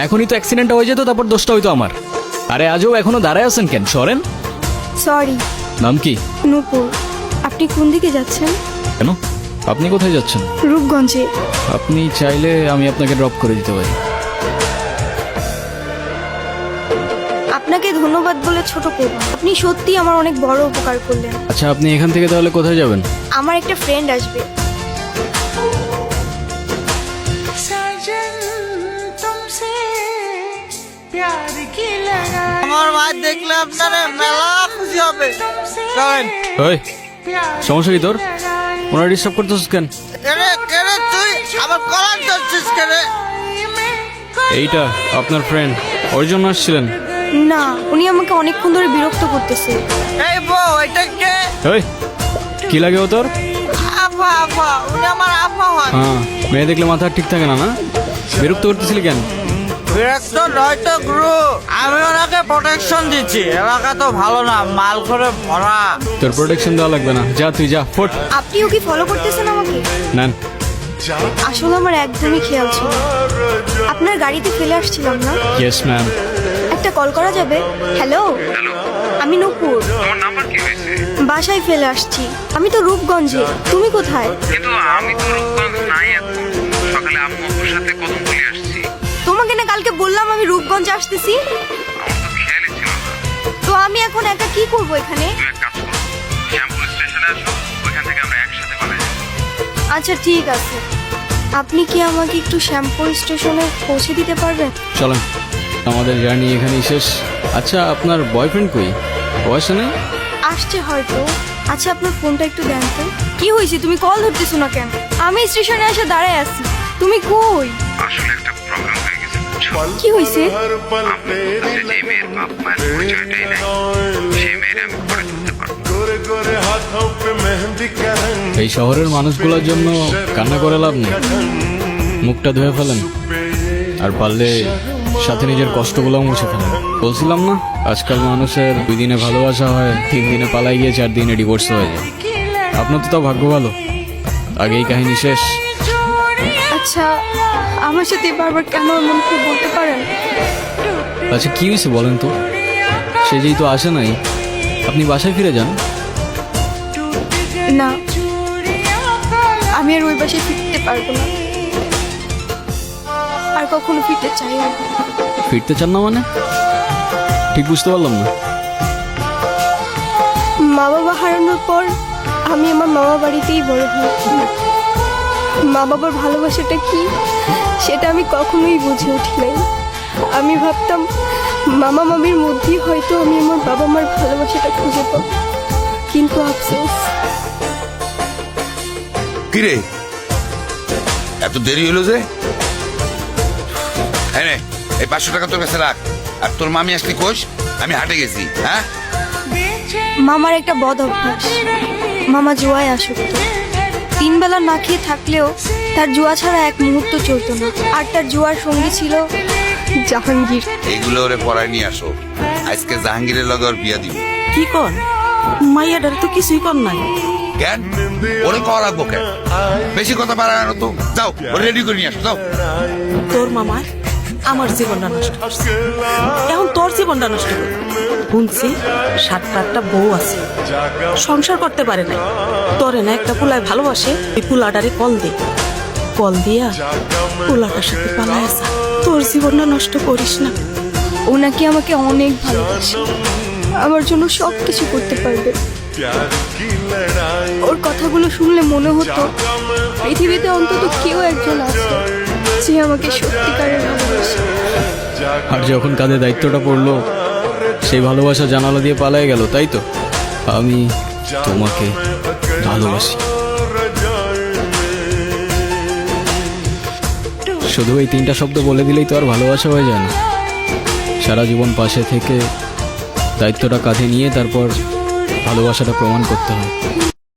এখনই তো অ্যাক্সিডেন্টটা হয়ে যেত, তারপর দোষটা হইতো আমার। আরে আজও এখনো দাঁড়ায় আছেন কেন, সরেন। সরি। নাম কি? নূপুর। আপনি কোন দিকে যাচ্ছেন? কেন, আপনি কোথায় যাচ্ছেন? রূপগঞ্জে। আপনি চাইলে আমি আপনাকে ড্রপ করে দিতে পারি। আপনাকে ধন্যবাদ বলে ছোট করব, আপনি সত্যি আমার অনেক বড় উপকার করলেন। আচ্ছা, আপনি এখান থেকে তাহলে কোথায় যাবেন? আমার একটা ফ্রেন্ড আসবে। আমার মা দেখলে আপনারা মেলা খুশি হবে। ওই, সমস্যা কি তোর? ওনারা ডিস্টার্ব করতেছিস কেন? কেরে তুই আমার কলার ধরছিস কেরে? এইটা আপনার ফ্রেন্ড, ওর জন্য আসছিলেন? না, উনি আমাকে অনেকক্ষণ ধরে বিরক্ত করতেছে। এই বউ, এটা কে? ওই, কি লাগে ও তোর? আপা আপা, উনি আমার আপা হয়। হ্যাঁ, মেয়ে দেখলে মাথা ঠিক থাকে না, না? বিরক্ত করতেছিলি কেন? বিরক্ত নয় তো গুরু, আমি ওনাকে প্রোটেকশন দিচ্ছি। এলাকা তো ভালো না, মাল করে ভরা। তোর প্রোটেকশন দেওয়া লাগবে না, যা তুই যা, ফোট। আপনিও কি ফলো করতেছেন আমাকে? নেন। আসলে আমার একদমই খেয়াল ছিল না। আপনার গাড়িতে ফেলে আসছিলাম না? Yes ma'am. একটা কল করা যাবে? হ্যালো, আমি নূপুর। তোমার নাম্বার কি হয়েছে? বাসায় ফেলে আসছি। আমি তো রূপগঞ্জে। তুমি কোথায়? কিন্তু আমি তো রূপগঞ্জ নাই এখন। সকালে আম্মু আপুর সাথে কদমতলী আসছি। তোমাকে না কালকে বললাম আমি রূপগঞ্জে আসতেছি। আমার তো খেয়ালই ছিল না। তো আমি এখন একা কি করব এখানে? তুমি এক কাজ করো, শ্যামপুর স্টেশনে আসো, ওইখান থেকে আমরা একসাথে পালাই যাবো। আচ্ছা ঠিক আছে। আপনি কি আমাকে একটু শ্যামপুর স্টেশনে পৌঁছে দিতে পারবেন? চলেন, আমাদের জার্নি এখানেই শেষ। আচ্ছা, আপনার বয়ফ্রেন্ড কই? ও আসে নাই? আসছে হয়তো। আচ্ছা, আপনার ফোনটা একটু দেন তো। কি হয়েছে, তুমি কল ধরতেছো না কেন? আমি স্টেশনে এসে দাঁড়ায় আছি, তুমি কই? আসলে একটা প্রবলেম হয়ে গেছে, বুঝছো? কি হয়েছে? আম্মু বলতেছে যে মেয়ের বাপ মায়ের পরিচয়টাই নাই, সেই মেয়ের আমি পরে ধরতে পারবো। এই শহরের মানুষগুলোর জন্য কান্না করে লাভ নেই, মুখটা ধুয়ে ফেলেন, আর পারলে সাথে নিজের কষ্টগুলোও মুছে ফেলেন। বলছিলাম না, আজকাল মানুষের 2 দিনে ভালোবাসা হয়, 3 দিনে পালাই গিয়ে 4 দিনে ডিভোর্স হয়ে যায়। আপনার তো তাও ভাগ্য ভালো, আগেই কাহিনী শেষ। আচ্ছা, আমার সাথে বারবার কেন এমন করে বলতে পারেন? আচ্ছা, কি হয়েছে বলেন তো? সে যেই তো আসে নাই, আপনি বাসায় ফিরে যান। না, আমি আর ওই বাসায় ফিরতে পারবো না, আর কখনো ফিরতে চাই না। ফিরতে চান না মানে? ঠিক বুঝতে পারলাম না। মা বাবা হারানোর পর আমি আমার মামা বাড়িতেই বড় হয়েছি। মা বাবার ভালোবাসাটা কি সেটা আমি কখনোই বুঝে উঠি নাই। আমি ভাবতাম মামা মামির মধ্যেই হয়তো আমি আমার বাবা মার ভালোবাসাটা খুঁজে পাবো, কিন্তু আফসোস। কিরে, এত দেরি হলো যে? এই 500 টাকা তোর কাছে রাখ, আর তোর মামি আসলি কোষ আমি হাটে গেছি। হ্যাঁ, মামার একটা বদ অভ্যাস, মামা জুয়ায় আসক্ত। 3 বেলা না খেয়ে থাকলেও তার জুয়া ছাড়া এক মুহূর্ত চলতো না, আর তার জুয়ার সঙ্গী ছিল জাহাঙ্গীর। এইগুলো ওরে পড়ায় নিয়ে আসো, আজকে জাহাঙ্গীরের লগে ওর বিয়া দিব। কি কর মাইয়াটার তো কিছুই কর নাই। কেন ওরে কর রাখবো কেন? বেশি কথা বাড়ায় না তো, যাও ওরে রেডি করে নিয়ে আসো, যাও। তোর মামার আমার জীবনটা নষ্ট করছে, এখন তোর জীবনটা নষ্ট করবে। শুনছি 7-8টা বউ আছে, সংসার করতে পারে না। তোরে না একটা পুলায় ভালোবাসে, এই পুলাটারে কল দিয়া পুলাটার সাথে পালায় আসা। তোর জীবনটা নষ্ট করিস না। ও নাকি আমাকে অনেক ভালোবাসে, আমার জন্য সব কিছু করতে পারবে। ওর কথাগুলো শুনলে মনে হতো পৃথিবীতে অন্তত কেউ একজন আছে যে আমাকে সত্যিকারের ভালোবাসে। আর যখন কাঁধে দায়িত্বটা পড়লো, সেই ভালোবাসা জানালা দিয়ে পালায় গেল, তাই তো? আমি তোমাকে ভালোবাসি। শুধু এই 3টা শব্দ বলে দিলেই তো আর ভালোবাসা হয়ে যায় না। সারা জীবন পাশে থেকে দায়িত্বটা কাঁধে নিয়ে তারপর ভালোবাসাটা প্রমাণ করতে হয়।